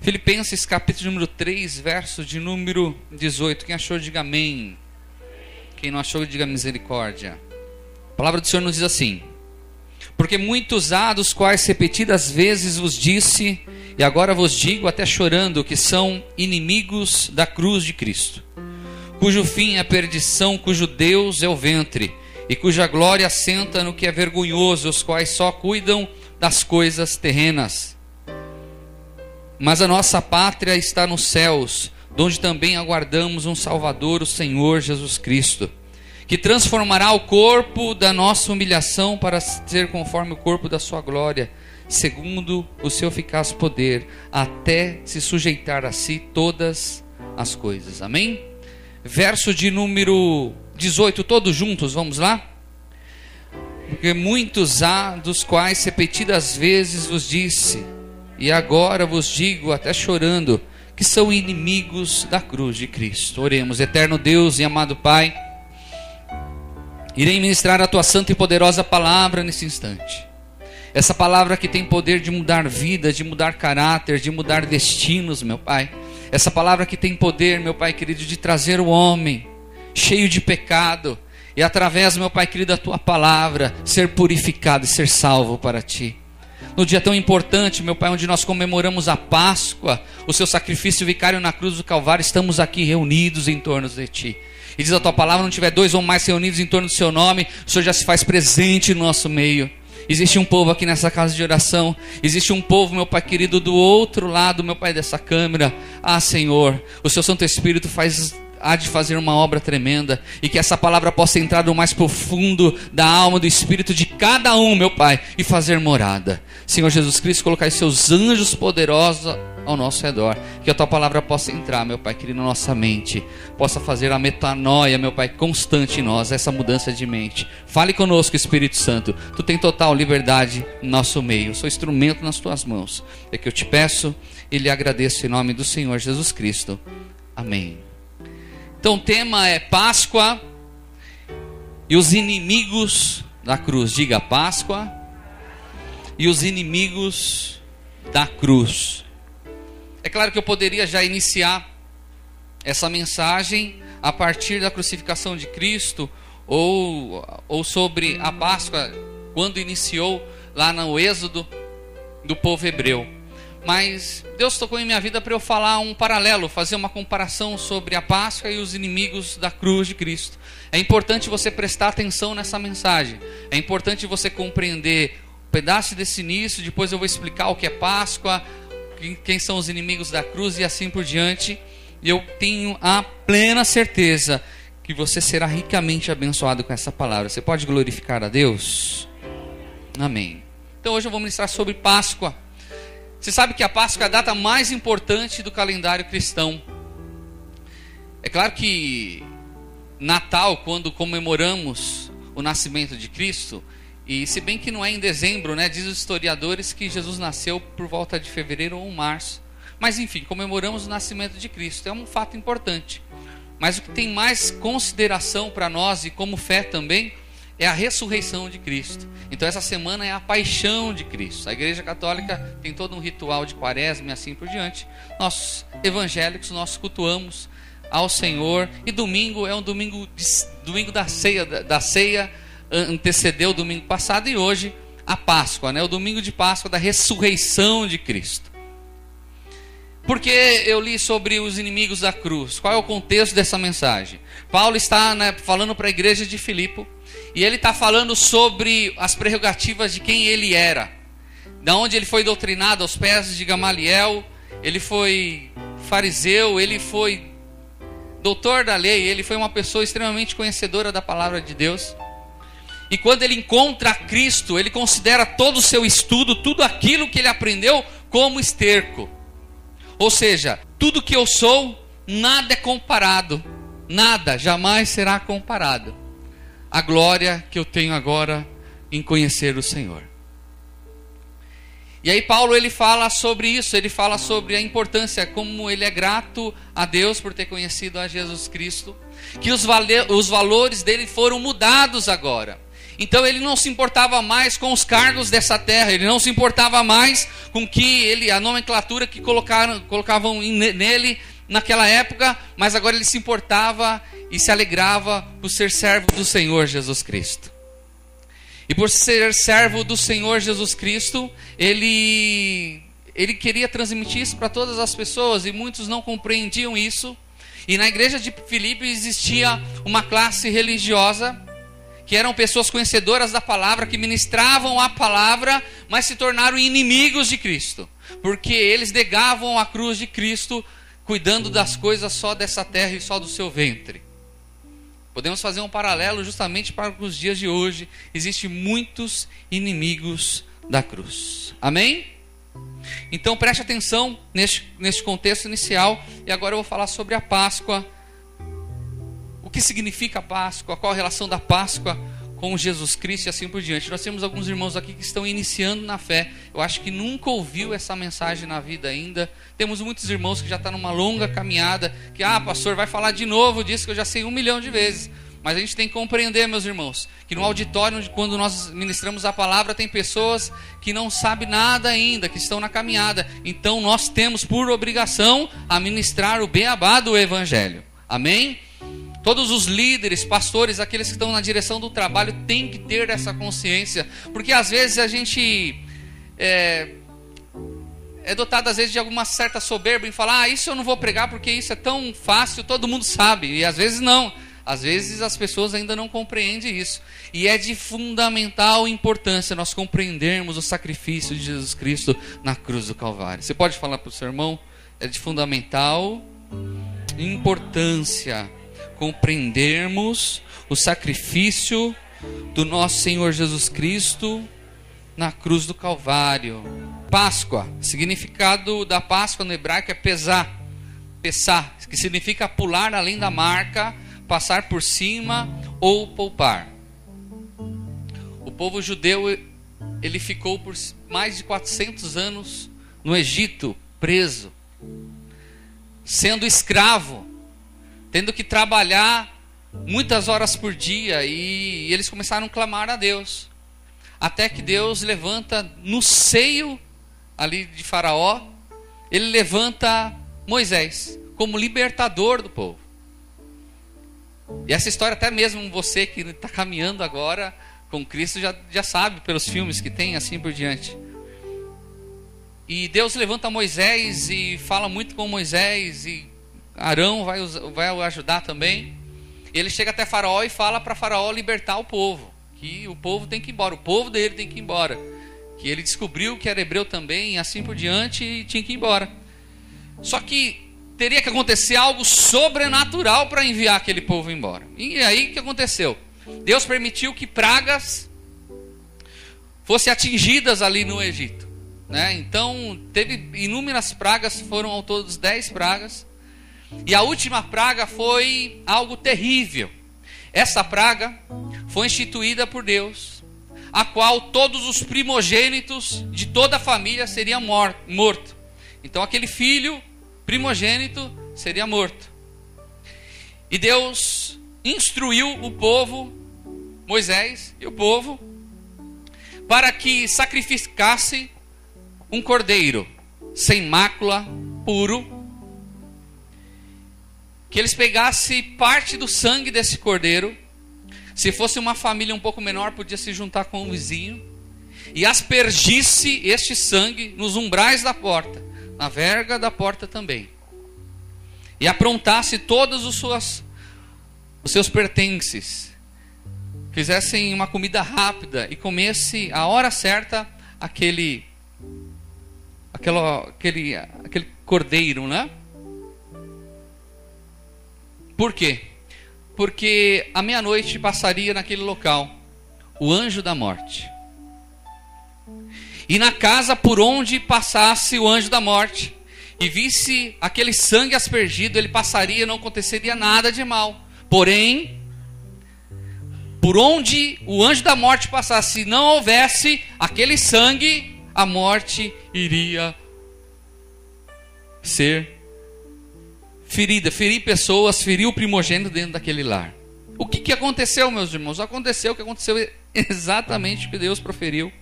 Filipenses capítulo número 3, verso de número 18. Quem achou, diga amém. Quem não achou, diga misericórdia. A palavra do Senhor nos diz assim: porque muitos há dos quais repetidas vezes vos disse, e agora vos digo até chorando, que são inimigos da cruz de Cristo, cujo fim é a perdição, cujo Deus é o ventre, e cuja glória assenta no que é vergonhoso, os quais só cuidam das coisas terrenas. Mas a nossa pátria está nos céus, donde também aguardamos um Salvador, o Senhor Jesus Cristo, que transformará o corpo da nossa humilhação para ser conforme o corpo da sua glória, segundo o seu eficaz poder, até se sujeitar a si todas as coisas. Amém? Verso de número 18, todos juntos, vamos lá? Porque muitos há dos quais repetidas vezes vos disse, e agora vos digo, até chorando, que são inimigos da cruz de Cristo. Oremos. Eterno Deus e amado Pai, irei ministrar a tua santa e poderosa palavra nesse instante. Essa palavra que tem poder de mudar vidas, de mudar caráter, de mudar destinos, meu Pai. Essa palavra que tem poder, meu Pai querido, de trazer o homem cheio de pecado e através, meu Pai querido, da tua palavra ser purificado e ser salvo para ti. No dia tão importante, meu Pai, onde nós comemoramos a Páscoa, o seu sacrifício vicário na cruz do Calvário, estamos aqui reunidos em torno de ti. E diz a tua palavra: não tiver dois ou mais reunidos em torno do seu nome, o Senhor já se faz presente no nosso meio. Existe um povo aqui nessa casa de oração, existe um povo, meu Pai querido, do outro lado, meu Pai, dessa câmera. Ah, Senhor, o seu Santo Espírito há de fazer uma obra tremenda, e que essa palavra possa entrar no mais profundo da alma, do espírito de cada um, meu Pai, e fazer morada. Senhor Jesus Cristo, colocar os seus anjos poderosos ao nosso redor, que a tua palavra possa entrar, meu Pai querido, na nossa mente, possa fazer a metanoia, meu Pai, constante em nós, essa mudança de mente. Fale conosco, Espírito Santo, tu tem total liberdade no nosso meio. Eu sou instrumento nas tuas mãos, é que eu te peço e lhe agradeço em nome do Senhor Jesus Cristo. Amém. Então o tema é Páscoa e os inimigos da cruz. Diga: Páscoa e os inimigos da cruz. É claro que eu poderia já iniciar essa mensagem a partir da crucificação de Cristo, ou sobre a Páscoa, quando iniciou lá no Êxodo do povo hebreu. Mas Deus tocou em minha vida para eu falar um paralelo, fazer uma comparação sobre a Páscoa e os inimigos da cruz de Cristo. É importante você prestar atenção nessa mensagem. É importante você compreender um pedaço desse início. Depois eu vou explicar o que é Páscoa, quem são os inimigos da cruz e assim por diante. E eu tenho a plena certeza que você será ricamente abençoado com essa palavra. Você pode glorificar a Deus? Amém. Então hoje eu vou ministrar sobre Páscoa. Você sabe que a Páscoa é a data mais importante do calendário cristão. É claro que Natal, quando comemoramos o nascimento de Cristo, e se bem que não é em dezembro, né? Diz os historiadores que Jesus nasceu por volta de fevereiro ou março. Mas enfim, comemoramos o nascimento de Cristo. É um fato importante. Mas o que tem mais consideração para nós e como fé também é a ressurreição de Cristo. Então essa semana é a paixão de Cristo. A Igreja Católica tem todo um ritual de quaresma e assim por diante. Nós evangélicos, nós cultuamos ao Senhor. E domingo é um domingo da ceia, antecedeu o domingo passado, e hoje a Páscoa, né? O domingo de Páscoa da ressurreição de Cristo. Por que eu li sobre os inimigos da cruz? Qual é o contexto dessa mensagem? Paulo está, falando para a igreja de Filipe, e ele está falando sobre as prerrogativas de quem ele era, da onde ele foi doutrinado aos pés de Gamaliel. Ele foi fariseu, ele foi doutor da lei, ele foi uma pessoa extremamente conhecedora da palavra de Deus. E quando ele encontra Cristo, ele considera todo o seu estudo, tudo aquilo que ele aprendeu, como esterco. Ou seja, tudo que eu sou, nada é comparado, nada jamais será comparado à glória que eu tenho agora em conhecer o Senhor. E aí Paulo, ele fala sobre isso, ele fala sobre a importância, como ele é grato a Deus por ter conhecido a Jesus Cristo, que os valores dele foram mudados agora. Então ele não se importava mais com os cargos dessa terra, ele não se importava mais com a nomenclatura que colocavam nele naquela época, mas agora ele se importava e se alegrava por ser servo do Senhor Jesus Cristo. E por ser servo do Senhor Jesus Cristo, ele queria transmitir isso para todas as pessoas, e muitos não compreendiam isso. E na igreja de Filipe existia uma classe religiosa, que eram pessoas conhecedoras da palavra, que ministravam a palavra, mas se tornaram inimigos de Cristo, porque eles negavam a cruz de Cristo, cuidando das coisas só dessa terra e só do seu ventre. Podemos fazer um paralelo justamente para os dias de hoje. Existem muitos inimigos da cruz. Amém? Então preste atenção neste contexto inicial. E agora eu vou falar sobre a Páscoa. O que significa a Páscoa? Qual a relação da Páscoa com Jesus Cristo e assim por diante. Nós temos alguns irmãos aqui que estão iniciando na fé. Eu acho que nunca ouviu essa mensagem na vida ainda. Temos muitos irmãos que já estão numa longa caminhada, que, pastor, vai falar de novo disso que eu já sei 1 milhão de vezes. Mas a gente tem que compreender, meus irmãos, que no auditório, quando nós ministramos a palavra, tem pessoas que não sabem nada ainda, que estão na caminhada. Então nós temos por obrigação a ministrar o beabá do Evangelho. Amém? Todos os líderes, pastores, aqueles que estão na direção do trabalho, têm que ter essa consciência. Porque às vezes a gente é dotado às vezes de alguma certa soberba em falar, isso eu não vou pregar porque isso é tão fácil, todo mundo sabe. E às vezes não. Às vezes as pessoas ainda não compreendem isso. E é de fundamental importância nós compreendermos o sacrifício de Jesus Cristo na cruz do Calvário. Você pode falar para o seu irmão? É de fundamental importância compreendermos o sacrifício do nosso Senhor Jesus Cristo na cruz do Calvário. Páscoa, significado da Páscoa no hebraico é pesar, que significa pular além da marca, passar por cima ou poupar. O povo judeu, ele ficou por mais de 400 anos no Egito, preso, sendo escravo, tendo que trabalhar muitas horas por dia, e eles começaram a clamar a Deus, até que Deus levanta no seio ali de Faraó, ele levanta Moisés como libertador do povo. E essa história, até mesmo você que está caminhando agora com Cristo já sabe pelos filmes que tem, assim por diante. E Deus levanta Moisés e fala muito com Moisés, e Arão vai o ajudar também. Ele chega até Faraó e fala para Faraó libertar o povo, que o povo tem que ir embora, o povo dele tem que ir embora, que ele descobriu que era hebreu também, e assim por diante, e tinha que ir embora. Só que teria que acontecer algo sobrenatural para enviar aquele povo embora. E aí o que aconteceu? Deus permitiu que pragas fossem atingidas ali no Egito, né? Então teve inúmeras pragas, foram ao todo 10 pragas. E a última praga foi algo terrível. Essa praga foi instituída por Deus, a qual todos os primogênitos de toda a família seriam mortos. Então aquele filho primogênito seria morto. E Deus instruiu o povo, Moisés e o povo, para que sacrificasse um cordeiro sem mácula, puro, que eles pegassem parte do sangue desse cordeiro. Se fosse uma família um pouco menor, podia se juntar com um vizinho, e aspergisse este sangue nos umbrais da porta, na verga da porta também, e aprontasse todos os seus pertences, fizessem uma comida rápida e comesse a hora certa aquele cordeiro, né? Por quê? Porque à meia-noite passaria naquele local o anjo da morte. E na casa por onde passasse o anjo da morte e visse aquele sangue aspergido, ele passaria e não aconteceria nada de mal. Porém, por onde o anjo da morte passasse, se não houvesse aquele sangue, a morte iria ser ferida, ferir pessoas, ferir o primogênito dentro daquele lar. O que aconteceu, meus irmãos? Aconteceu o que aconteceu exatamente o que Deus proferiu.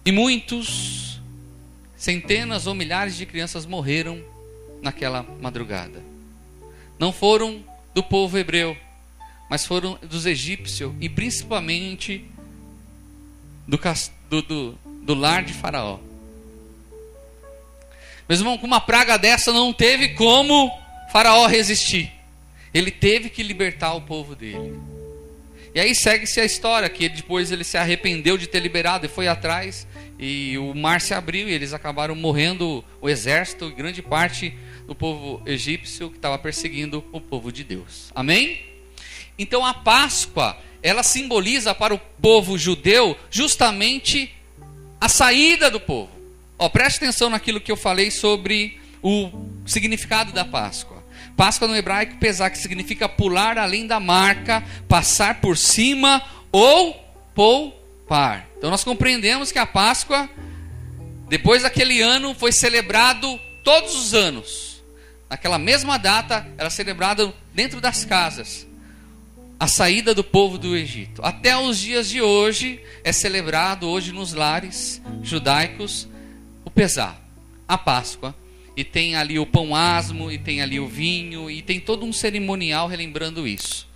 E muitos, centenas ou milhares de crianças morreram naquela madrugada. Não foram do povo hebreu, mas foram dos egípcios e principalmente do lar de Faraó. Meus irmãos, com uma praga dessa não teve como Faraó resistir. Ele teve que libertar o povo dele. E aí segue-se a história, que depois ele se arrependeu de ter liberado e foi atrás, e o mar se abriu e eles acabaram morrendo, o exército e grande parte do povo egípcio que estava perseguindo o povo de Deus. Amém? Então a Páscoa, ela simboliza para o povo judeu justamente a saída do povo. Preste atenção naquilo que eu falei sobre o significado da Páscoa. Páscoa no hebraico, pesar, que significa pular além da marca, passar por cima ou poupar. Então nós compreendemos que a Páscoa, depois daquele ano, foi celebrado todos os anos. Naquela mesma data, era celebrada dentro das casas a saída do povo do Egito. Até os dias de hoje, é celebrado hoje nos lares judaicos o pesar, a Páscoa. E tem ali o pão asmo, e tem ali o vinho, e tem todo um cerimonial relembrando isso.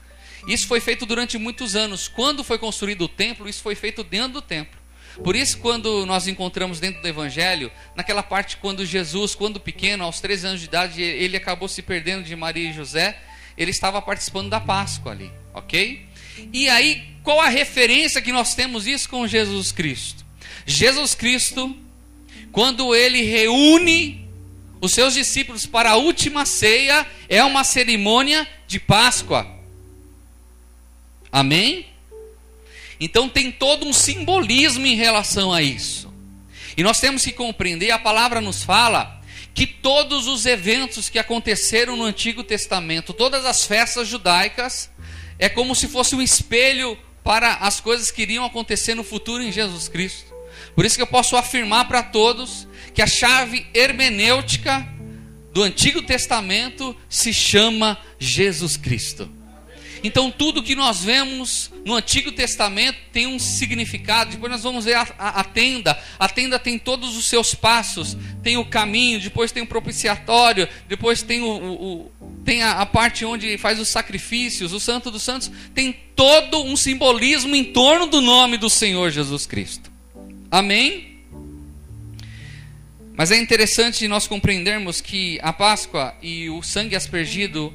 Isso foi feito durante muitos anos. Quando foi construído o templo, isso foi feito dentro do templo. Por isso, quando nós encontramos dentro do Evangelho, naquela parte quando Jesus, quando pequeno, aos 13 anos de idade, ele acabou se perdendo de Maria e José, ele estava participando da Páscoa ali, ok? E aí, qual a referência que nós temos isso com Jesus Cristo? Jesus Cristo, quando ele reúne os seus discípulos para a última ceia, é uma cerimônia de Páscoa. Amém? Então tem todo um simbolismo em relação a isso. E nós temos que compreender, a palavra nos fala que todos os eventos que aconteceram no Antigo Testamento, todas as festas judaicas, é como se fosse um espelho para as coisas que iriam acontecer no futuro em Jesus Cristo. Por isso que eu posso afirmar para todos que a chave hermenêutica do Antigo Testamento se chama Jesus Cristo. Então tudo que nós vemos no Antigo Testamento tem um significado. Depois nós vamos ver a tenda. A tenda tem todos os seus passos. Tem o caminho, depois tem o propiciatório, depois tem tem a parte onde faz os sacrifícios, o Santo dos Santos. Tem todo um simbolismo em torno do nome do Senhor Jesus Cristo. Amém? Mas é interessante nós compreendermos que a Páscoa e o sangue aspergido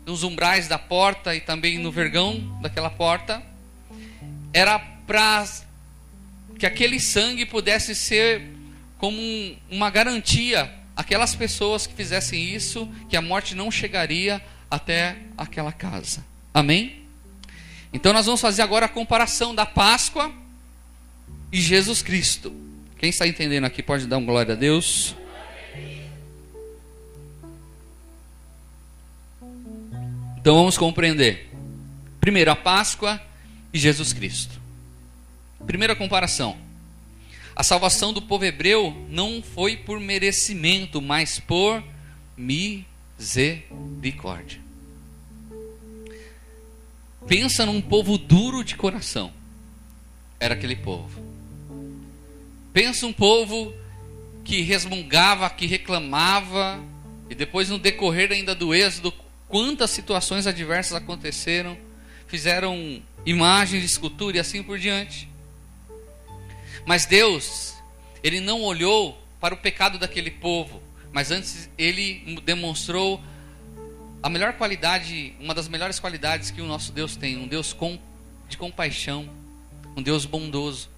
nos umbrais da porta e também no vergão daquela porta, era para que aquele sangue pudesse ser como uma garantia àquelas pessoas que fizessem isso, que a morte não chegaria até aquela casa. Amém? Então nós vamos fazer agora a comparação da Páscoa e Jesus Cristo. Quem está entendendo aqui pode dar um glória a Deus. Então vamos compreender. Primeiro, a Páscoa e Jesus Cristo. Primeira comparação. A salvação do povo hebreu não foi por merecimento, mas por misericórdia. Pensa num povo duro de coração. Era aquele povo. Pensa um povo que resmungava, que reclamava, e depois no decorrer ainda do êxodo, quantas situações adversas aconteceram, fizeram imagens de escultura e assim por diante. Mas Deus, Ele não olhou para o pecado daquele povo, mas antes Ele demonstrou a melhor qualidade, uma das melhores qualidades que o nosso Deus tem, um Deus de compaixão, um Deus bondoso.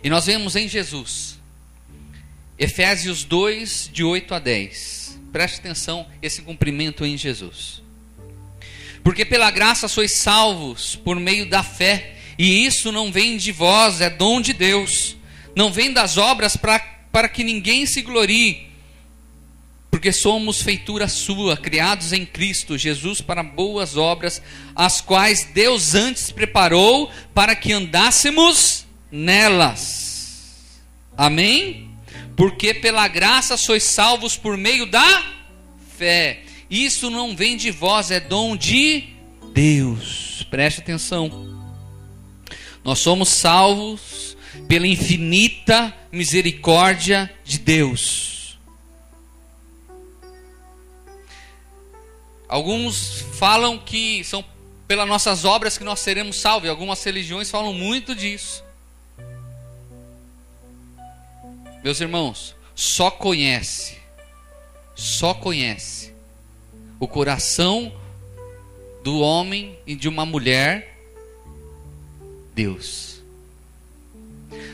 E nós vemos em Jesus, Efésios 2, de 8 a 10. Preste atenção, esse cumprimento em Jesus. Porque pela graça sois salvos por meio da fé, e isso não vem de vós, é dom de Deus. Não vem das obras para que ninguém se glorie, porque somos feitura sua, criados em Cristo Jesus para boas obras, as quais Deus antes preparou para que andássemos nelas. Amém? Porque pela graça sois salvos por meio da fé. Isso não vem de vós, é dom de Deus. Deus. Preste atenção. Nós somos salvos pela infinita misericórdia de Deus. Alguns falam que são pelas nossas obras que nós seremos salvos. E algumas religiões falam muito disso. Meus irmãos, só conhece o coração do homem e de uma mulher Deus.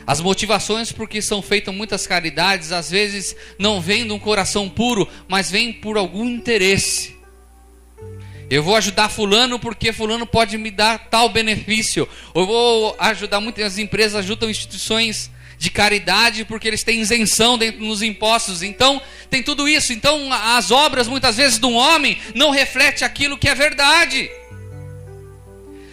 As motivações porque são feitas muitas caridades, às vezes não vêm de um coração puro, mas vêm por algum interesse. Eu vou ajudar fulano porque fulano pode me dar tal benefício. Eu vou ajudar, muitas empresas ajudam instituições de caridade porque eles têm isenção dentro nos impostos. Então tem tudo isso. Então as obras muitas vezes de um homem não refletem aquilo que é verdade.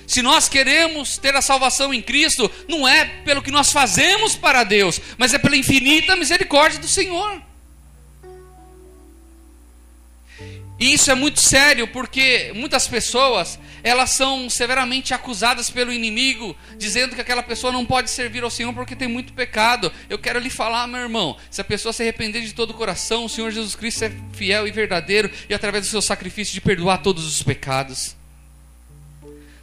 Se nós queremos ter a salvação em Cristo, não é pelo que nós fazemos para Deus, mas é pela infinita misericórdia do Senhor. E isso é muito sério, porque muitas pessoas, elas são severamente acusadas pelo inimigo, dizendo que aquela pessoa não pode servir ao Senhor porque tem muito pecado. Eu quero lhe falar, meu irmão, se a pessoa se arrepender de todo o coração, o Senhor Jesus Cristo é fiel e verdadeiro, e através do seu sacrifício de perdoar todos os pecados.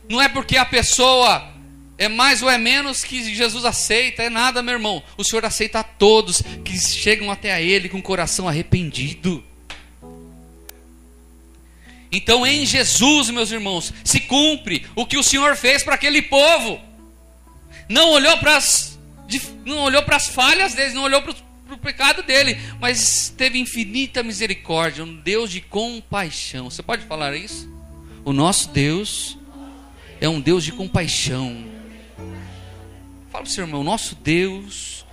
Não é porque a pessoa é mais ou é menos que Jesus aceita, é nada, meu irmão. O Senhor aceita a todos que chegam até a Ele com o coração arrependido. Então em Jesus, meus irmãos, se cumpre o que o Senhor fez para aquele povo. Não olhou para as falhas deles, não olhou para o pecado dele, mas teve infinita misericórdia, um Deus de compaixão. Você pode falar isso? O nosso Deus é um Deus de compaixão. Fala para o seu irmão, nosso Deus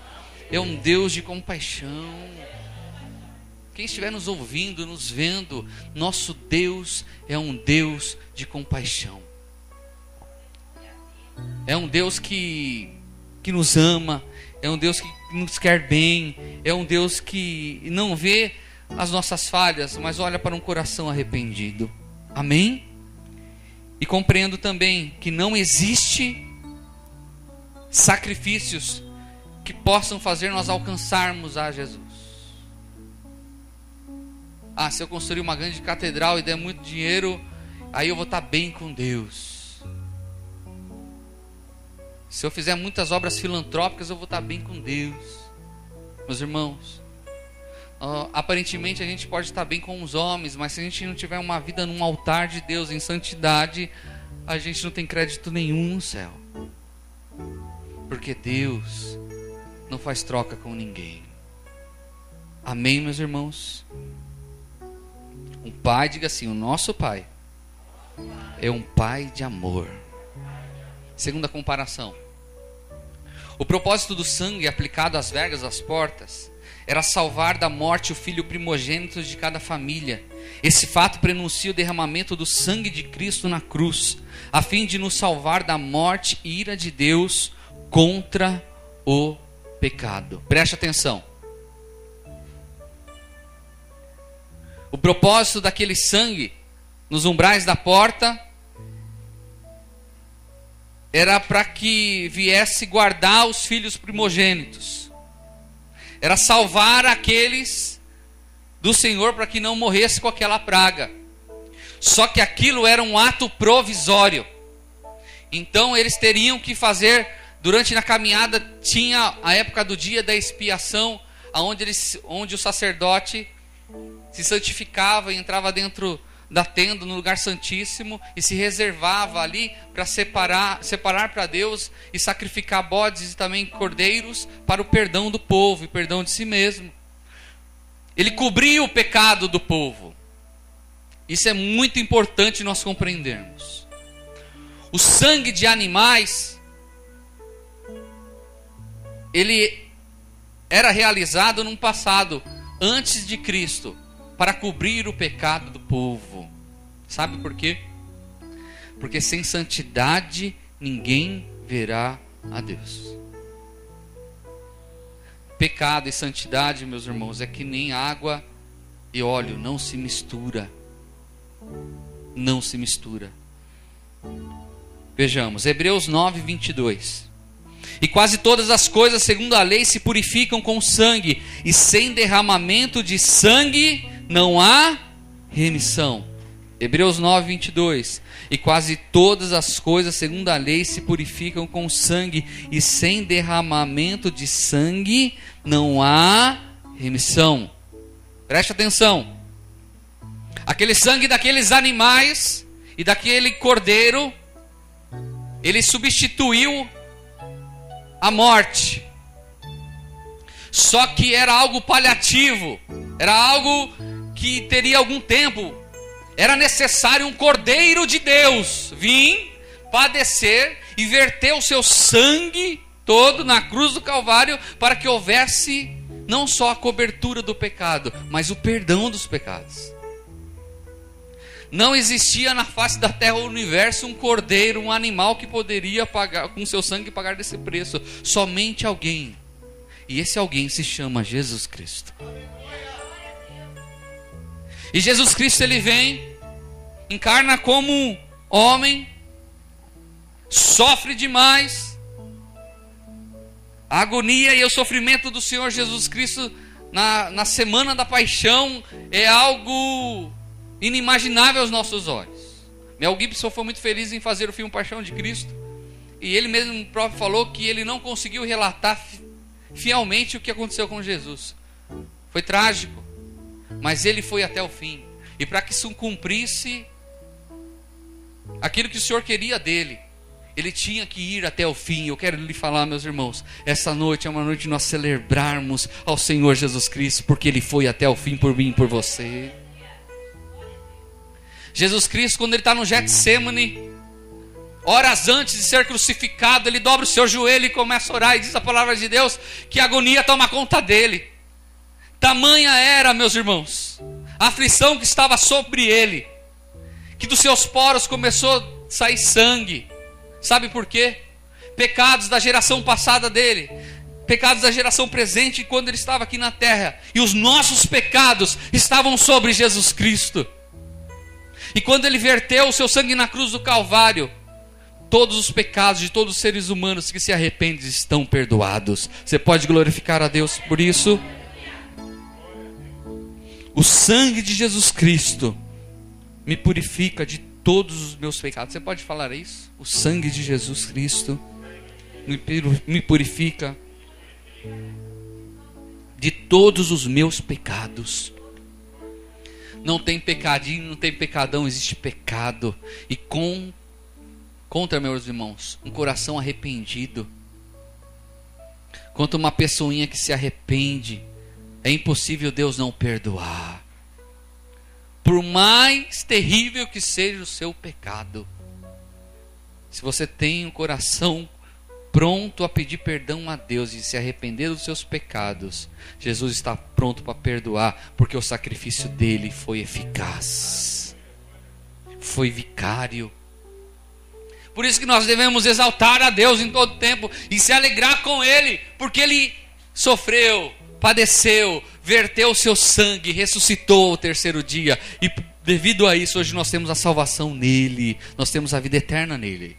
é um Deus de compaixão. Quem estiver nos ouvindo, nos vendo, nosso Deus é um Deus de compaixão. É um Deus que nos ama, é um Deus que nos quer bem, é um Deus que não vê as nossas falhas, mas olha para um coração arrependido. Amém? E compreendo também que não existe sacrifícios que possam fazer nós alcançarmos a Jesus. Ah, se eu construir uma grande catedral e der muito dinheiro, aí eu vou estar bem com Deus. Se eu fizer muitas obras filantrópicas, eu vou estar bem com Deus. Meus irmãos, aparentemente a gente pode estar bem com os homens, mas se a gente não tiver uma vida num altar de Deus em santidade, a gente não tem crédito nenhum no céu. Porque Deus não faz troca com ninguém. Amém, meus irmãos? Um pai, diga assim, o nosso pai é um pai de amor. Segunda comparação. O propósito do sangue aplicado às vergas das portas era salvar da morte o filho primogênito de cada família. Esse fato prenuncia o derramamento do sangue de Cristo na cruz, a fim de nos salvar da morte e ira de Deus contra o pecado. Preste atenção. O propósito daquele sangue nos umbrais da porta era para que viesse guardar os filhos primogênitos. Era salvar aqueles do Senhor para que não morresse com aquela praga. Só que aquilo era um ato provisório. Então eles teriam que fazer, durante na caminhada, tinha a época do dia da expiação, onde o sacerdote se santificava e entrava dentro da tenda, no lugar santíssimo, e se reservava ali para separar para Deus e sacrificar bodes e também cordeiros para o perdão do povo e perdão de si mesmo. Ele cobria o pecado do povo. Isso é muito importante nós compreendermos. O sangue de animais, ele era realizado num passado antes de Cristo, para cobrir o pecado do povo. Sabe por quê? Porque sem santidade ninguém verá a Deus. Pecado e santidade, meus irmãos, é que nem água e óleo, não se mistura. Não se mistura. Vejamos, Hebreus 9, 22. E quase todas as coisas, segundo a lei, se purificam com sangue, e sem derramamento de sangue não há remissão. Hebreus 9, 22. E quase todas as coisas, segundo a lei, se purificam com sangue, e sem derramamento de sangue não há remissão. Preste atenção. Aquele sangue daqueles animais e daquele cordeiro, ele substituiu a morte. Só que era algo paliativo, era algo que teria algum tempo. Era necessário um cordeiro de Deus vir, padecer e verter o seu sangue todo na cruz do Calvário, para que houvesse não só a cobertura do pecado, mas o perdão dos pecados. Não existia na face da terra ou universo um cordeiro, um animal que poderia pagar com seu sangue pagar desse preço. Somente alguém. E esse alguém se chama Jesus Cristo. E Jesus Cristo, ele vem, encarna como homem, sofre demais. A agonia e o sofrimento do Senhor Jesus Cristo na semana da paixão é algo inimaginável aos nossos olhos. Mel Gibson foi muito feliz em fazer o filme Paixão de Cristo, e ele mesmo próprio falou que ele não conseguiu relatar fielmente o que aconteceu com Jesus. Foi trágico, mas ele foi até o fim, e para que isso cumprisse aquilo que o Senhor queria dele, ele tinha que ir até o fim. Eu quero lhe falar, meus irmãos, essa noite é uma noite de nós celebrarmos ao Senhor Jesus Cristo, porque ele foi até o fim por mim e por você. Jesus Cristo, quando ele está no Getsemane, horas antes de ser crucificado, ele dobra o seu joelho e começa a orar, e diz a palavra de Deus que a agonia toma conta dele. Tamanha era, meus irmãos, a aflição que estava sobre ele, que dos seus poros começou a sair sangue. Sabe por quê? Pecados da geração passada dele, pecados da geração presente quando ele estava aqui na terra, e os nossos pecados estavam sobre Jesus Cristo. E quando ele verteu o seu sangue na cruz do Calvário, todos os pecados de todos os seres humanos que se arrependem estão perdoados. Você pode glorificar a Deus por isso? O sangue de Jesus Cristo me purifica de todos os meus pecados. Você pode falar isso? O sangue de Jesus Cristo me purifica de todos os meus pecados. Não tem pecadinho, não tem pecadão, existe pecado. E contra, meus irmãos, um coração arrependido, contra uma pessoinha que se arrepende, é impossível Deus não perdoar. Por mais terrível que seja o seu pecado, se você tem um coração pronto a pedir perdão a Deus e se arrepender dos seus pecados, Jesus está pronto para perdoar, porque o sacrifício dele foi eficaz, foi vicário. Por isso que nós devemos exaltar a Deus em todo tempo e se alegrar com ele, porque ele sofreu, padeceu, verteu o seu sangue, ressuscitou ao terceiro dia, e devido a isso hoje nós temos a salvação nele, nós temos a vida eterna nele.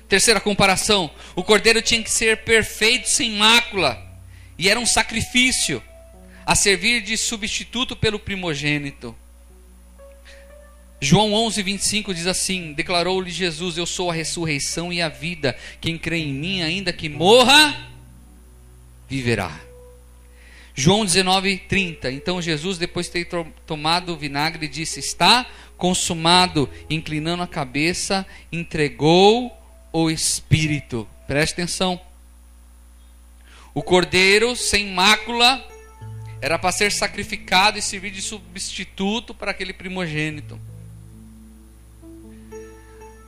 Terceira comparação, o cordeiro tinha que ser perfeito, sem mácula, e era um sacrifício a servir de substituto pelo primogênito. João 11, 25 diz assim: declarou-lhe Jesus: eu sou a ressurreição e a vida, quem crê em mim, ainda que morra, viverá. João 19, 30, então Jesus, depois de ter tomado o vinagre, disse: está consumado. Inclinando a cabeça, entregou o Espírito. Preste atenção. O cordeiro sem mácula era para ser sacrificado e servir de substituto para aquele primogênito.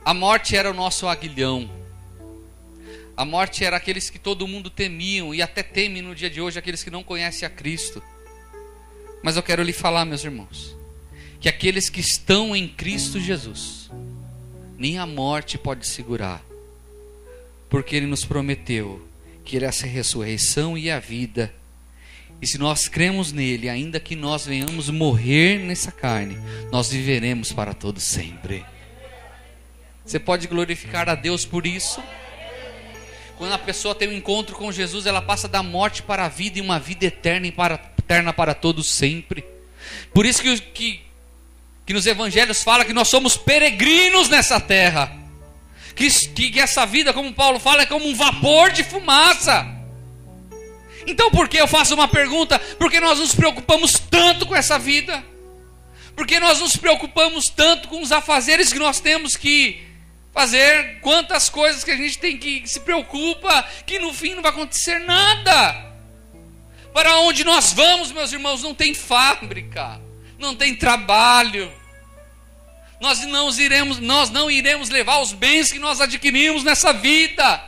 A morte era o nosso aguilhão. A morte era aqueles que todo mundo temiam, e até temem no dia de hoje, aqueles que não conhecem a Cristo. Mas eu quero lhe falar, meus irmãos, que aqueles que estão em Cristo Jesus, nem a morte pode segurar, porque Ele nos prometeu que Ele é a ressurreição e a vida. E se nós cremos nele, ainda que nós venhamos morrer nessa carne, nós viveremos para todo sempre. Você pode glorificar a Deus por isso? Quando a pessoa tem um encontro com Jesus, ela passa da morte para a vida e uma vida eterna para todos sempre. Por isso que nos evangelhos fala que nós somos peregrinos nessa terra. Que essa vida, como Paulo fala, é como um vapor de fumaça. Então por que eu faço uma pergunta? Porque nós nos preocupamos tanto com essa vida? Porque nós nos preocupamos tanto com os afazeres que nós temos que fazer? Quantas coisas que a gente tem que se preocupa, que no fim não vai acontecer nada. Para onde nós vamos, meus irmãos, não tem fábrica, não tem trabalho. Nós não iremos levar os bens que nós adquirimos nessa vida,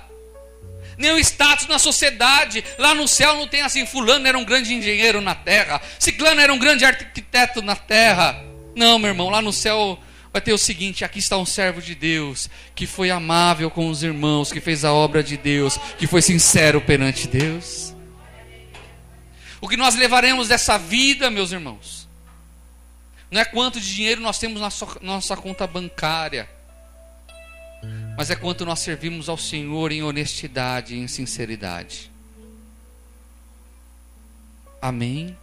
nem o status na sociedade. Lá no céu não tem assim, fulano era um grande engenheiro na terra, ciclano era um grande arquiteto na terra. Não, meu irmão, lá no céu vai ter o seguinte: aqui está um servo de Deus, que foi amável com os irmãos, que fez a obra de Deus, que foi sincero perante Deus. O que nós levaremos dessa vida, meus irmãos, não é quanto de dinheiro nós temos na nossa conta bancária, mas é quanto nós servimos ao Senhor em honestidade e em sinceridade. Amém?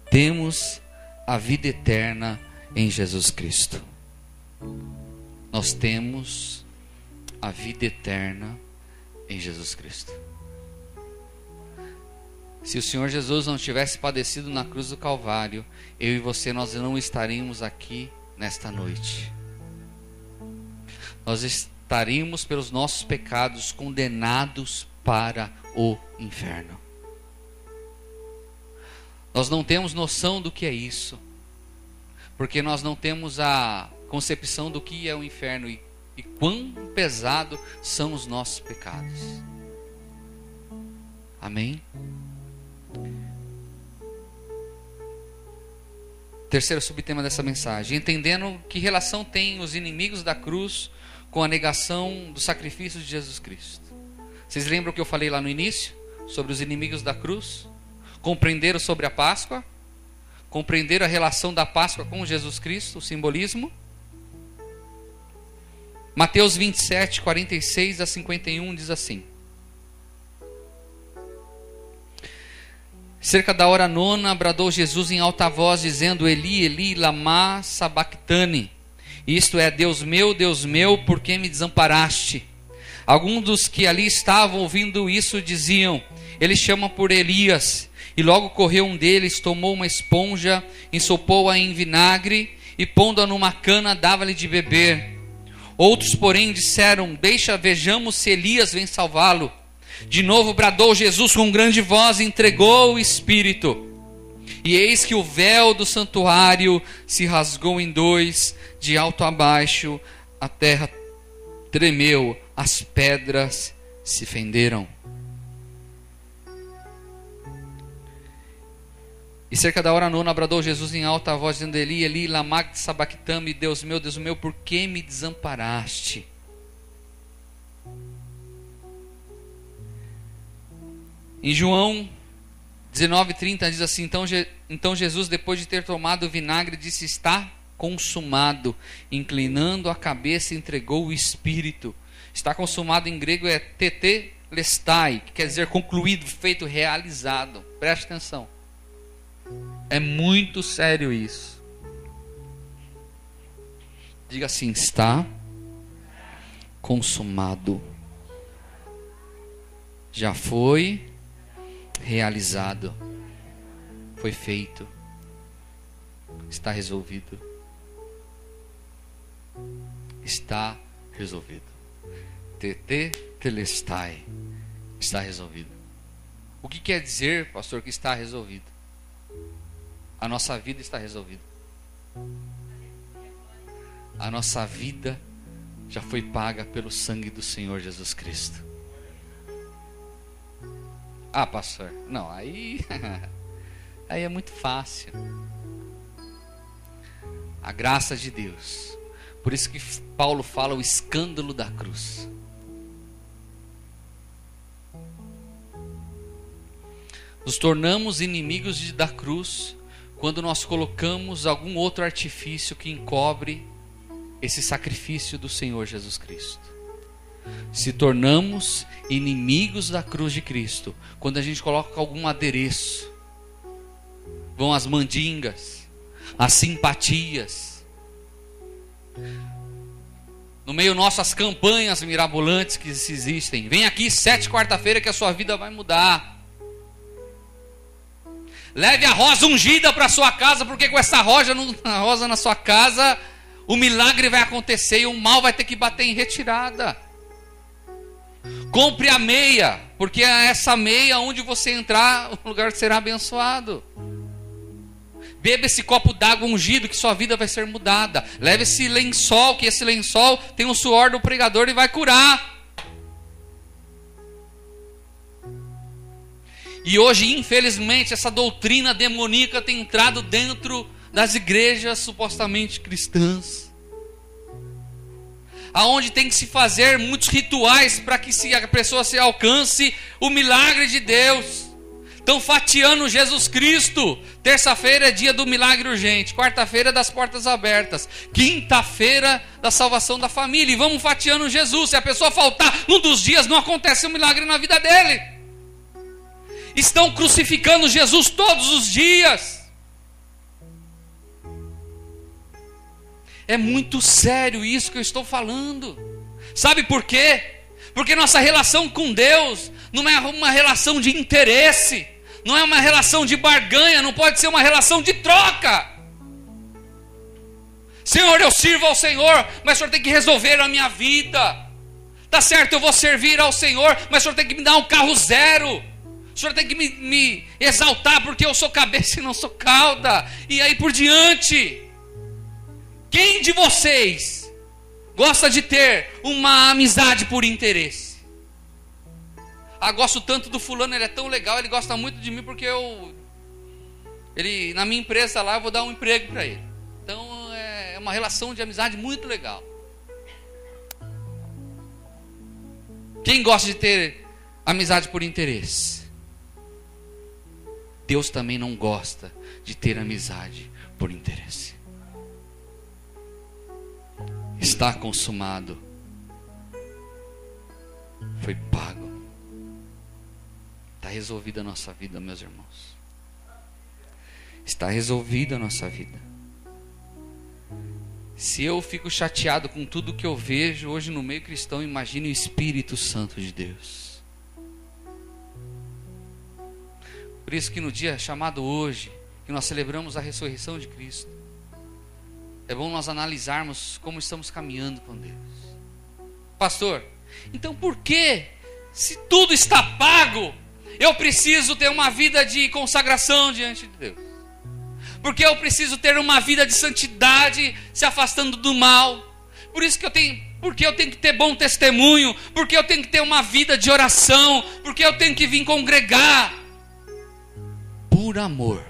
Temos a vida eterna em Jesus Cristo. Nós temos a vida eterna em Jesus Cristo. Se o Senhor Jesus não tivesse padecido na cruz do Calvário, eu e você, nós não estaríamos aqui nesta noite. Nós estaríamos pelos nossos pecados condenados para o inferno. Nós não temos noção do que é isso, porque nós não temos a concepção do que é o inferno e quão pesado são os nossos pecados. Amém? Terceiro subtema dessa mensagem: entendendo que relação tem os inimigos da cruz com a negação do sacrifício de Jesus Cristo. Vocês lembram o que eu falei lá no início sobre os inimigos da cruz? Compreenderam sobre a Páscoa? Compreenderam a relação da Páscoa com Jesus Cristo, o simbolismo? Mateus 27, 46 a 51 diz assim: cerca da hora nona, bradou Jesus em alta voz, dizendo: Eli, Eli, lama sabactani. Isto é, Deus meu, por que me desamparaste? Alguns dos que ali estavam ouvindo isso diziam: ele chama por Elias. E logo correu um deles, tomou uma esponja, ensopou-a em vinagre e pondo-a numa cana, dava-lhe de beber. Outros, porém, disseram: vejamos se Elias vem salvá-lo. De novo bradou Jesus com grande voz e entregou o Espírito. E eis que o véu do santuário se rasgou em dois, de alto a baixo, a terra tremeu, as pedras se fenderam. E cerca da hora nona bradou Jesus em alta voz, dizendo: Eli, Eli, lama sabactani, Deus meu, por que me desamparaste? Em João 19:30 diz assim: então Jesus, depois de ter tomado o vinagre, disse: está consumado. Inclinando a cabeça, entregou o Espírito. Está consumado em grego é tetelestai, que quer dizer concluído, feito, realizado. Preste atenção. É muito sério isso. Diga assim: está consumado. Já foi realizado. Foi feito. Está resolvido. Está resolvido. Tetelestai. Está resolvido. O que quer dizer, pastor, que está resolvido? A nossa vida está resolvida. A nossa vida já foi paga pelo sangue do Senhor Jesus Cristo. Ah, pastor, não, aí é muito fácil. A graça de Deus. Por isso que Paulo fala o escândalo da cruz. Nos tornamos inimigos da cruz quando nós colocamos algum outro artifício que encobre esse sacrifício do Senhor Jesus Cristo. Se tornamos inimigos da cruz de Cristo quando a gente coloca algum adereço. Vão as mandingas, as simpatias, no meio nosso as campanhas mirabolantes que existem. Vem aqui 7 quarta-feira que a sua vida vai mudar. Leve a rosa ungida para sua casa, porque com essa rosa na sua casa, o milagre vai acontecer e o mal vai ter que bater em retirada. Compre a meia, porque é essa meia onde você entrar, o lugar será abençoado. Beba esse copo d'água ungido, que sua vida vai ser mudada. Leve esse lençol, que esse lençol tem o suor do pregador e vai curar. E hoje, infelizmente, essa doutrina demoníaca tem entrado dentro das igrejas supostamente cristãs, aonde tem que se fazer muitos rituais para que a pessoa se alcance o milagre de Deus. Estão fatiando Jesus Cristo. Terça-feira é dia do milagre urgente, quarta-feira das portas abertas, quinta-feira da salvação da família, e vamos fatiando Jesus. Se a pessoa faltar num dos dias, não acontece um milagre na vida dele. Estão crucificando Jesus todos os dias. É muito sério isso que eu estou falando. Sabe por quê? Porque nossa relação com Deus não é uma relação de interesse, não é uma relação de barganha, não pode ser uma relação de troca. Senhor, eu sirvo ao Senhor, mas o Senhor tem que resolver a minha vida. Tá certo, eu vou servir ao Senhor, mas o Senhor tem que me dar um carro zero. O Senhor tem que me exaltar porque eu sou cabeça e não sou cauda. E aí por diante. Quem de vocês gosta de ter uma amizade por interesse? Ah, gosto tanto do fulano, ele é tão legal, ele gosta muito de mim porque ele na minha empresa lá eu vou dar um emprego para ele. Então é uma relação de amizade muito legal. Quem gosta de ter amizade por interesse? Deus também não gosta de ter amizade por interesse. Está consumado. Foi pago. Está resolvida a nossa vida, meus irmãos. Está resolvida a nossa vida. Se eu fico chateado com tudo que eu vejo hoje no meio cristão, imagine o Espírito Santo de Deus. Por isso que no dia chamado hoje, que nós celebramos a ressurreição de Cristo, é bom nós analisarmos como estamos caminhando com Deus. Pastor, então por que, se tudo está pago, eu preciso ter uma vida de consagração diante de Deus? Porque eu preciso ter uma vida de santidade, se afastando do mal? Porque eu tenho que ter bom testemunho? Porque eu tenho que ter uma vida de oração? Porque eu tenho que vir congregar? Por amor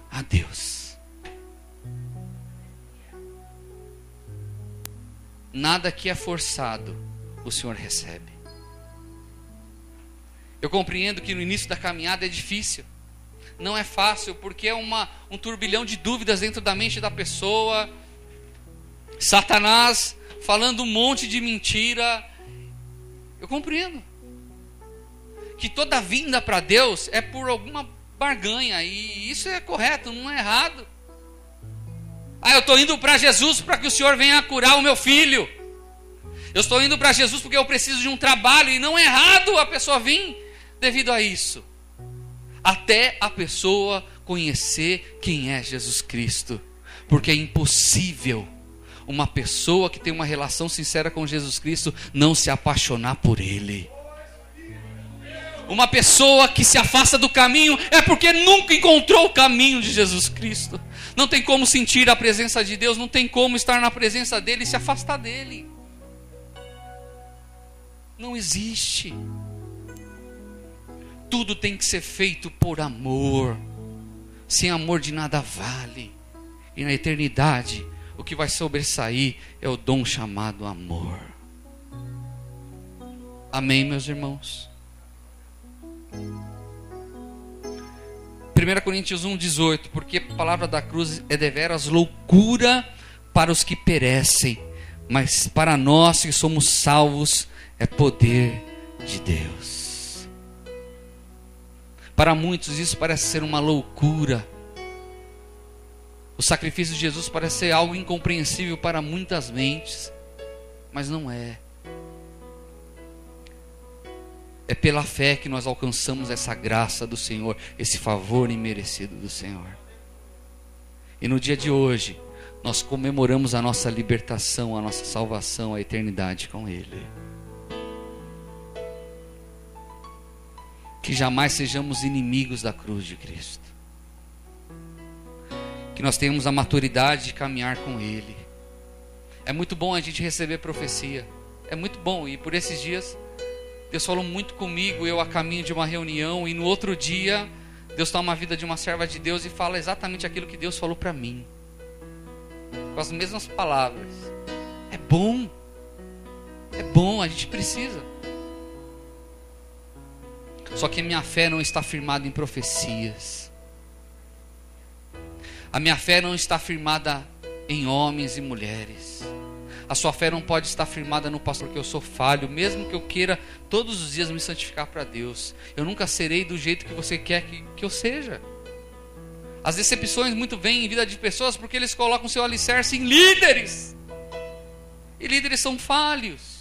a Deus. Nada que é forçado o Senhor recebe. Eu compreendo que no início da caminhada é difícil, não é fácil, porque é um turbilhão de dúvidas dentro da mente da pessoa, Satanás falando um monte de mentira. Eu compreendo que toda vinda para Deus é por alguma barganha, e isso é correto, não é errado. Ah, eu estou indo para Jesus para que o Senhor venha curar o meu filho. Eu estou indo para Jesus porque eu preciso de um trabalho, e não é errado a pessoa vir devido a isso, até a pessoa conhecer quem é Jesus Cristo, porque é impossível uma pessoa que tem uma relação sincera com Jesus Cristo não se apaixonar por Ele. Uma pessoa que se afasta do caminho é porque nunca encontrou o caminho de Jesus Cristo. Não tem como sentir a presença de Deus, não tem como estar na presença dEle e se afastar dEle. Não existe. Tudo tem que ser feito por amor. Sem amor de nada vale. E na eternidade, o que vai sobressair é o dom chamado amor. Amém, meus irmãos? 1 Coríntios 1,18, porque a palavra da cruz é deveras loucura para os que perecem, mas para nós que somos salvos é poder de Deus. Para muitos isso parece ser uma loucura. O sacrifício de Jesus parece ser algo incompreensível para muitas mentes, mas não é. É pela fé que nós alcançamos essa graça do Senhor, esse favor imerecido do Senhor. E no dia de hoje, nós comemoramos a nossa libertação, a nossa salvação, a eternidade com Ele. Que jamais sejamos inimigos da cruz de Cristo. Que nós tenhamos a maturidade de caminhar com Ele. É muito bom a gente receber profecia. É muito bom, e por esses dias Deus falou muito comigo, eu a caminho de uma reunião, e no outro dia Deus toma a vida de uma serva de Deus e fala exatamente aquilo que Deus falou para mim, com as mesmas palavras. É bom, a gente precisa. Só que a minha fé não está firmada em profecias. A minha fé não está firmada em homens e mulheres. A sua fé não pode estar firmada no pastor, porque eu sou falho. Mesmo que eu queira todos os dias me santificar para Deus, eu nunca serei do jeito que você quer que eu seja. As decepções muito vêm em vida de pessoas porque eles colocam seu alicerce em líderes. E líderes são falhos.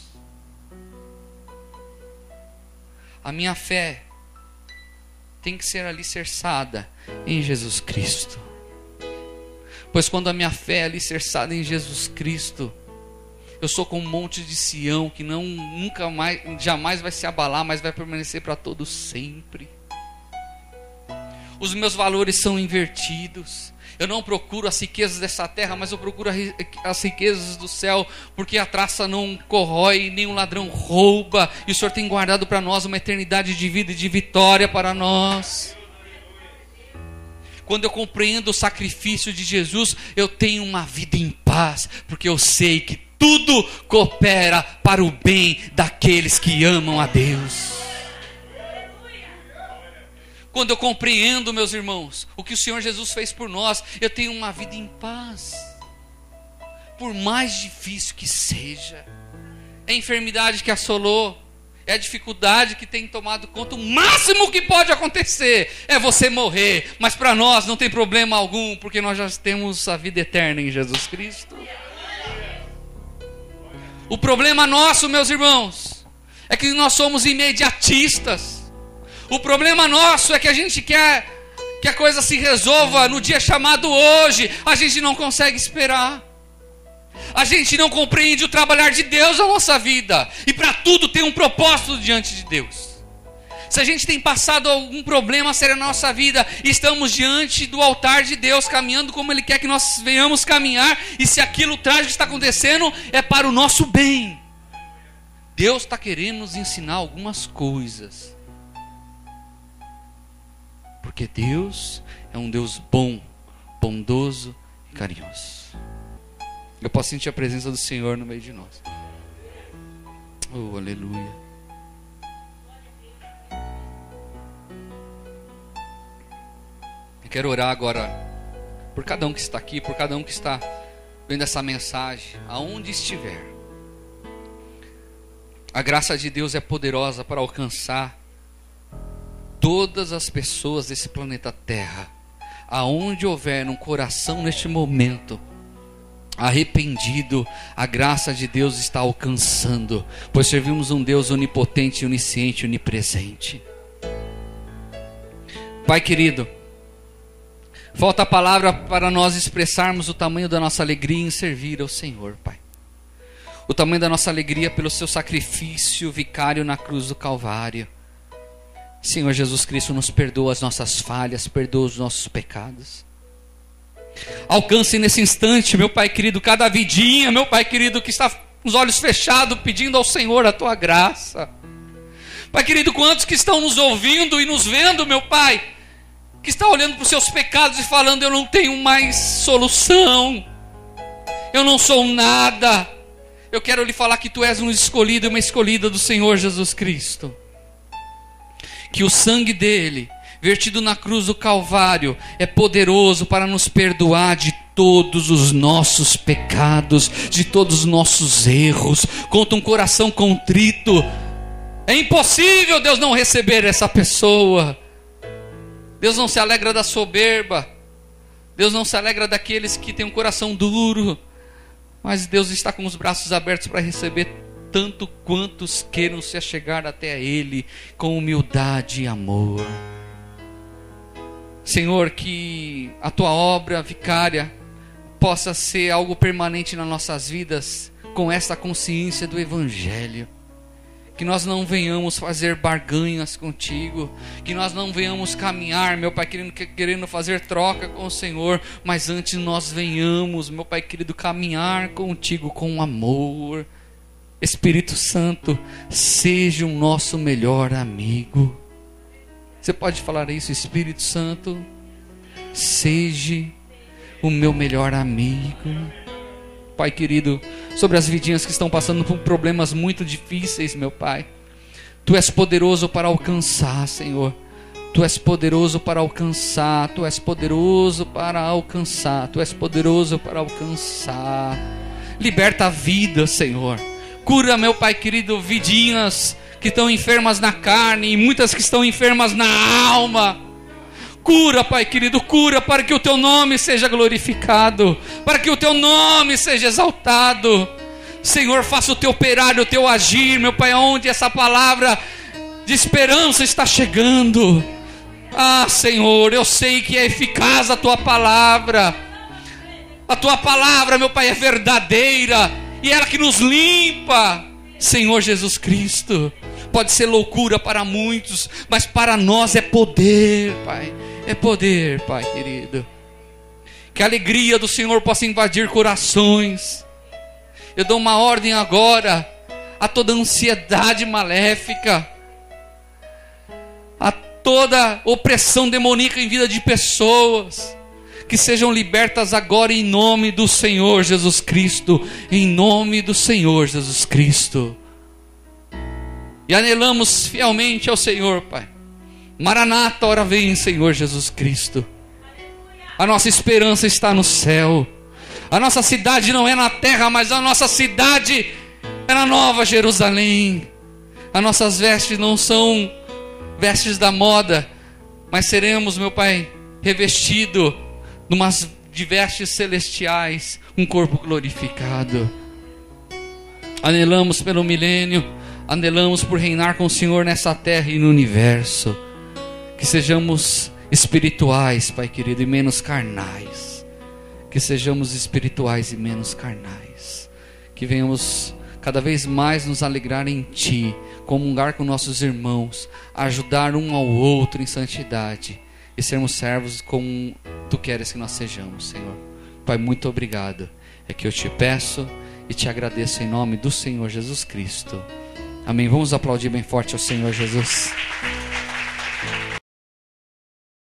A minha fé tem que ser alicerçada em Jesus Cristo. Pois quando a minha fé é alicerçada em Jesus Cristo, eu sou como um monte de Sião que nunca mais, jamais vai se abalar, mas vai permanecer para todo sempre. Os meus valores são invertidos. Eu não procuro as riquezas dessa terra, mas eu procuro as riquezas do céu, porque a traça não corrói, nem o ladrão rouba, e o Senhor tem guardado para nós uma eternidade de vida e de vitória para nós. Quando eu compreendo o sacrifício de Jesus, eu tenho uma vida em paz, porque eu sei que tudo coopera para o bem daqueles que amam a Deus. Quando eu compreendo, meus irmãos, o que o Senhor Jesus fez por nós, eu tenho uma vida em paz. Por mais difícil que seja, é a enfermidade que assolou, é a dificuldade que tem tomado conta. O máximo que pode acontecer é você morrer, mas para nós não tem problema algum, porque nós já temos a vida eterna em Jesus Cristo. O problema nosso, meus irmãos, é que nós somos imediatistas. O problema nosso é que a gente quer que a coisa se resolva no dia chamado hoje. A gente não consegue esperar. A gente não compreende o trabalhar de Deus na nossa vida. E para tudo tem um propósito diante de Deus. Se a gente tem passado algum problema sério na nossa vida, estamos diante do altar de Deus, caminhando como Ele quer que nós venhamos caminhar. E se aquilo trágico está acontecendo, é para o nosso bem. Deus está querendo nos ensinar algumas coisas. Porque Deus é um Deus bom, bondoso e carinhoso. Eu posso sentir a presença do Senhor no meio de nós. Oh, aleluia. Eu quero orar agora por cada um que está aqui, por cada um que está vendo essa mensagem, aonde estiver. A graça de Deus é poderosa para alcançar todas as pessoas desse planeta Terra. Aonde houver um coração neste momento arrependido, a graça de Deus está alcançando, pois servimos um Deus onipotente, onisciente, onipresente. Pai querido, falta a palavra para nós expressarmos o tamanho da nossa alegria em servir ao Senhor, Pai. O tamanho da nossa alegria pelo seu sacrifício vicário na cruz do Calvário. Senhor Jesus Cristo, nos perdoa as nossas falhas, perdoa os nossos pecados. Alcance nesse instante, meu Pai querido, cada vidinha, meu Pai querido, que está com os olhos fechados, pedindo ao Senhor a Tua graça. Pai querido, quantos que estão nos ouvindo e nos vendo, meu Pai, que está olhando para os seus pecados e falando: eu não tenho mais solução, eu não sou nada. Eu quero lhe falar que Tu és um escolhido e uma escolhida do Senhor Jesus Cristo. que o sangue dele, vertido na cruz do Calvário, é poderoso para nos perdoar de todos os nossos pecados, de todos os nossos erros. Contra um coração contrito, é impossível Deus não receber essa pessoa. Deus não se alegra da soberba, Deus não se alegra daqueles que têm um coração duro, mas Deus está com os braços abertos para receber tanto quantos queiram se achegar até Ele com humildade e amor. Senhor, que a Tua obra vicária possa ser algo permanente nas nossas vidas, com esta consciência do Evangelho. Que nós não venhamos fazer barganhas contigo, que nós não venhamos caminhar, meu Pai querido, querendo fazer troca com o Senhor, mas antes nós venhamos, meu Pai querido, caminhar contigo com amor. Espírito Santo, seja o nosso melhor amigo. Você pode falar isso? Espírito Santo, seja o meu melhor amigo. Pai querido, sobre as vidinhas que estão passando por problemas muito difíceis, meu Pai, Tu és poderoso para alcançar, Senhor. Tu és poderoso para alcançar, Tu és poderoso para alcançar, Tu és poderoso para alcançar. Liberta a vida, Senhor. Cura, meu Pai querido, vidinhas que estão enfermas na carne e muitas que estão enfermas na alma. Cura, Pai querido, cura, para que o Teu nome seja glorificado, para que o Teu nome seja exaltado. Senhor, faça o Teu operar, o Teu agir, meu Pai, onde essa palavra de esperança está chegando. Ah, Senhor, eu sei que é eficaz a Tua palavra. A Tua palavra, meu Pai, é verdadeira e ela que nos limpa. Senhor Jesus Cristo, pode ser loucura para muitos, mas para nós é poder, Pai. É poder, Pai querido. Que a alegria do Senhor possa invadir corações. Eu dou uma ordem agora a toda ansiedade maléfica, a toda opressão demoníaca em vida de pessoas, que sejam libertas agora em nome do Senhor Jesus Cristo. Em nome do Senhor Jesus Cristo. E anelamos fielmente ao Senhor, Pai. Maranata, ora vem, Senhor Jesus Cristo. A nossa esperança está no céu. A nossa cidade não é na terra, mas a nossa cidade é na Nova Jerusalém. As nossas vestes não são vestes da moda, mas seremos, meu Pai, revestido de vestes celestiais, um corpo glorificado. Anelamos pelo milênio, anelamos por reinar com o Senhor nessa terra e no universo. Que sejamos espirituais, Pai querido, e menos carnais. Que sejamos espirituais e menos carnais. Que venhamos cada vez mais nos alegrar em Ti, comungar com nossos irmãos, ajudar um ao outro em santidade e sermos servos como Tu queres que nós sejamos, Senhor. Pai, muito obrigado. É que eu te peço e te agradeço em nome do Senhor Jesus Cristo. Amém. Vamos aplaudir bem forte ao Senhor Jesus.